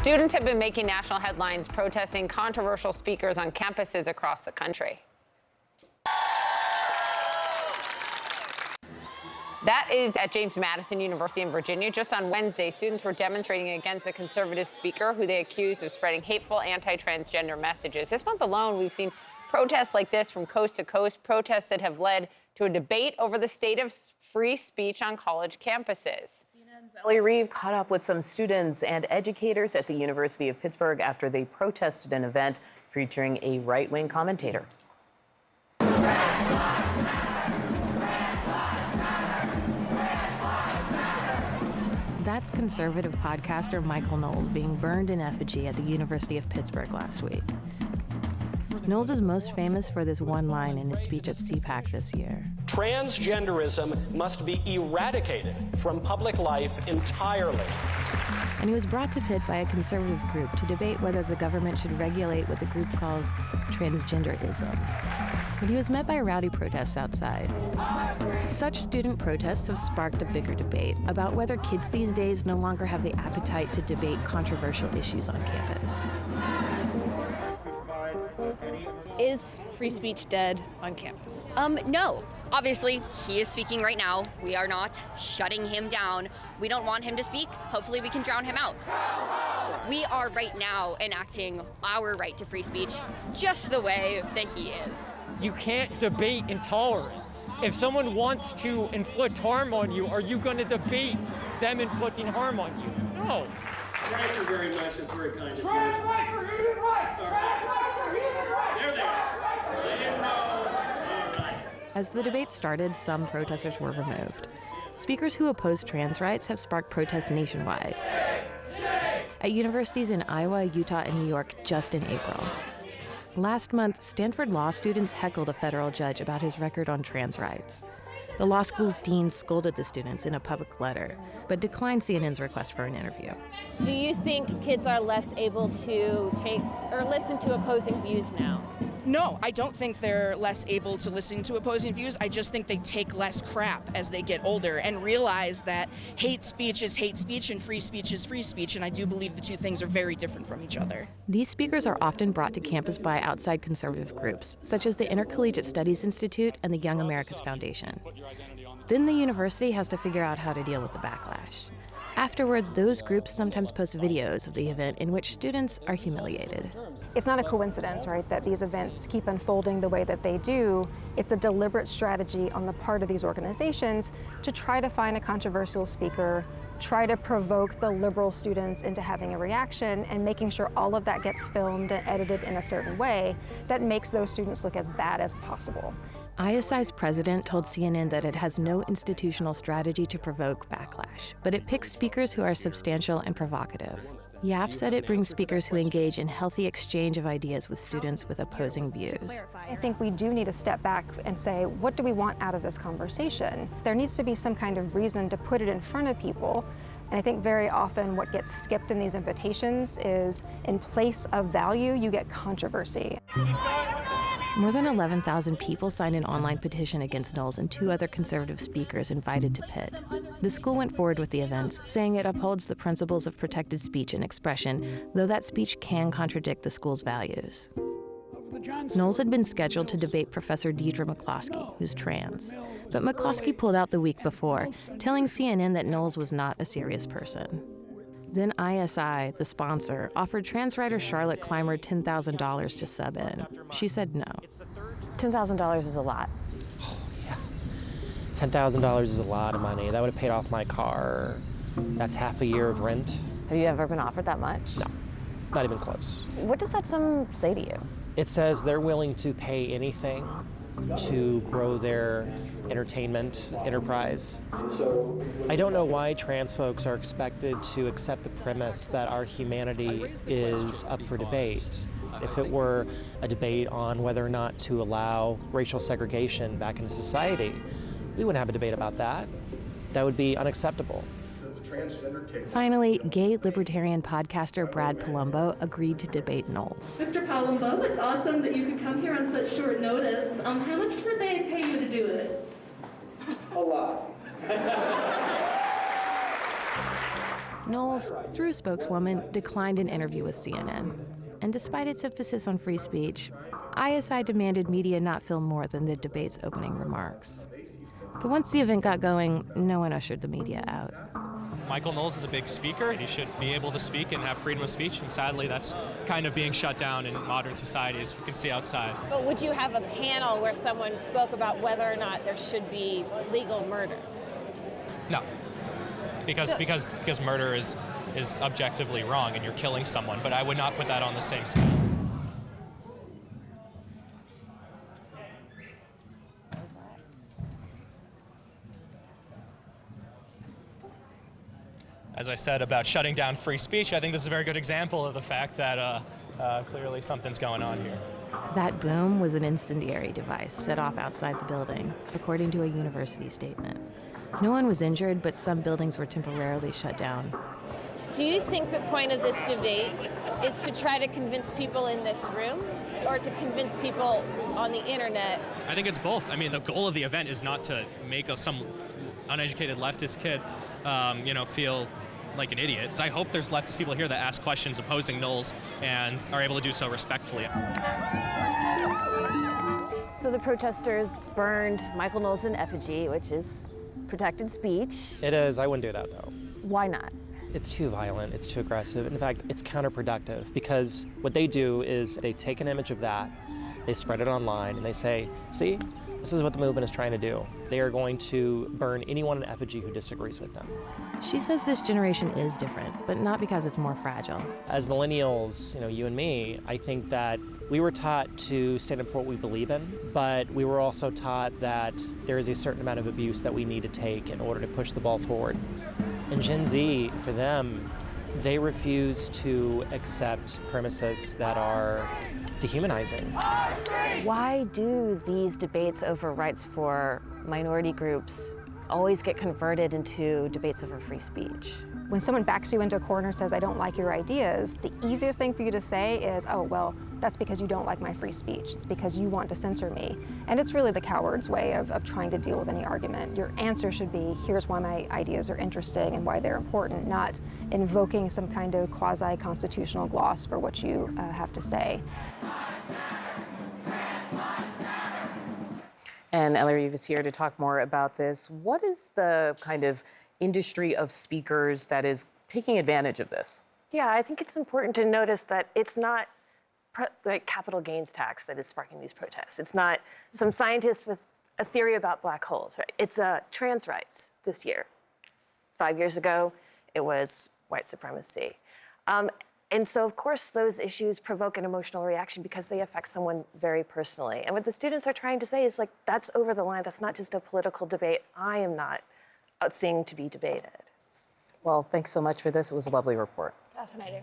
Students have been making national headlines protesting controversial speakers on campuses across the country. That is at James Madison University in Virginia. Just on Wednesday, students were demonstrating against a conservative speaker who they accused of spreading hateful anti-transgender messages. This month alone, we've seen protests like this from coast to coast, protests that have led to a debate over the state of free speech on college campuses. CNN's Ellie Reeve caught up with some students and educators at the University of Pittsburgh after they protested an event featuring a right-wing commentator. That's conservative podcaster Michael Knowles being burned in effigy at the University of Pittsburgh last week. Knowles is most famous for this one line in his speech at CPAC this year. Transgenderism must be eradicated from public life entirely. And he was brought to Pitt by a conservative group to debate whether the government should regulate what the group calls transgenderism. But he was met by rowdy protests outside. Such student protests have sparked a bigger debate about whether kids these days no longer have the appetite to debate controversial issues on campus. Is free speech dead on campus? No. Obviously, he is speaking right now. We are not shutting him down. We don't want him to speak. Hopefully we can drown him out. We are right now enacting our right to free speech just the way that he is. You can't debate intolerance. If someone wants to inflict harm on you, are you going to debate them inflicting harm on you? No. Thank you very much. It's very kind of you. Trans rights for human rights! Trans rights for human rights! There they are. Let him know. All right. As the debate started, some protesters were removed. Speakers who oppose trans rights have sparked protests nationwide. At universities in Iowa, Utah, and New York just in April. Last month, Stanford law students heckled a federal judge about his record on trans rights. The law school's dean scolded the students in a public letter, but declined CNN's request for an interview. Do you think kids are less able to take or listen to opposing views now? No, I don't think they're less able to listen to opposing views. I just think they take less crap as they get older and realize that hate speech is hate speech and free speech is free speech, and I do believe the two things are very different from each other. These speakers are often brought to campus by outside conservative groups, such as the Intercollegiate Studies Institute and the Young America's Foundation. Then the university has to figure out how to deal with the backlash. Afterward, those groups sometimes post videos of the event in which students are humiliated. It's not a coincidence, right, that these events keep unfolding the way that they do. It's a deliberate strategy on the part of these organizations to try to find a controversial speaker, try to provoke the liberal students into having a reaction, and making sure all of that gets filmed and edited in a certain way that makes those students look as bad as possible. ISI's president told CNN that it has no institutional strategy to provoke backlash, but it picks speakers who are substantial and provocative. YAF said it brings speakers who engage in healthy exchange of ideas with students with opposing views. I think we do need to step back and say, what do we want out of this conversation? There needs to be some kind of reason to put it in front of people. And I think very often what gets skipped in these invitations is, in place of value, you get controversy. More than 11,000 people signed an online petition against Knowles and two other conservative speakers invited to Pitt. The school went forward with the events, saying it upholds the principles of protected speech and expression, though that speech can contradict the school's values. Knowles had been scheduled to debate Professor Deidre McCloskey, who's trans. But McCloskey pulled out the week before, telling CNN that Knowles was not a serious person. Then ISI, the sponsor, offered trans writer Charlotte Clymer $10,000 to sub in. She said no. $10,000 is a lot. Oh, yeah. $10,000 is a lot of money. That would have paid off my car. That's half a year of rent. Have you ever been offered that much? No, not even close. What does that sum say to you? It says they're willing to pay anything to grow their entertainment enterprise. I don't know why trans folks are expected to accept the premise that our humanity is up for debate. If it were a debate on whether or not to allow racial segregation back into society, we wouldn't have a debate about that. That would be unacceptable. Finally, gay libertarian podcaster Brad Palumbo agreed to debate Knowles. Mr. Palumbo, it's awesome that you could come here on such short notice. How much did they pay you to do it? A lot. Knowles, through a spokeswoman, declined an interview with CNN. And despite its emphasis on free speech, ISI demanded media not film more than the debate's opening remarks. But once the event got going, no one ushered the media out. Michael Knowles is a big speaker. He should be able to speak and have freedom of speech, and sadly that's kind of being shut down in modern society, as we can see outside. But would you have a panel where someone spoke about whether or not there should be legal murder? No, because murder is objectively wrong and you're killing someone, but I would not put that on the same scale. As I said about shutting down free speech, I think this is a very good example of the fact that clearly something's going on here. That boom was an incendiary device set off outside the building, according to a university statement. No one was injured, but some buildings were temporarily shut down. Do you think the point of this debate is to try to convince people in this room or to convince people on the internet? I think it's both. I mean, the goal of the event is not to make some uneducated leftist kid, feel like an idiot. I hope there's leftist people here that ask questions opposing Knowles and are able to do so respectfully. So the protesters burned Michael Knowles in effigy, which is protected speech. It is. I wouldn't do that, though. Why not? It's too violent. It's too aggressive. In fact, it's counterproductive because what they do is they take an image of that, they spread it online, and they say, see, this is what the movement is trying to do. They are going to burn anyone in effigy who disagrees with them. She says this generation is different, but not because it's more fragile. As millennials, you and me, I think that we were taught to stand up for what we believe in, but we were also taught that there is a certain amount of abuse that we need to take in order to push the ball forward. And Gen Z, for them, they refuse to accept premises that are dehumanizing. Why do these debates over rights for minority groups always get converted into debates over free speech? When someone backs you into a corner and says, I don't like your ideas, the easiest thing for you to say is, oh, well, that's because you don't like my free speech. It's because you want to censor me. And it's really the coward's way of trying to deal with any argument. Your answer should be, here's why my ideas are interesting and why they're important, not invoking some kind of quasi-constitutional gloss for what you have to say. And Ellie Reeve is here to talk more about this. What is the kind of industry of speakers that is taking advantage of this? Yeah, I think it's important to notice that it's not like capital gains tax that is sparking these protests. It's not some scientist with a theory about black holes, right? It's trans rights this year. 5 years ago, it was white supremacy. And so, of course, those issues provoke an emotional reaction because they affect someone very personally. And what the students are trying to say is, like, that's over the line. That's not just a political debate. I am not a thing to be debated. Well, thanks so much for this. It was a lovely report. Fascinating.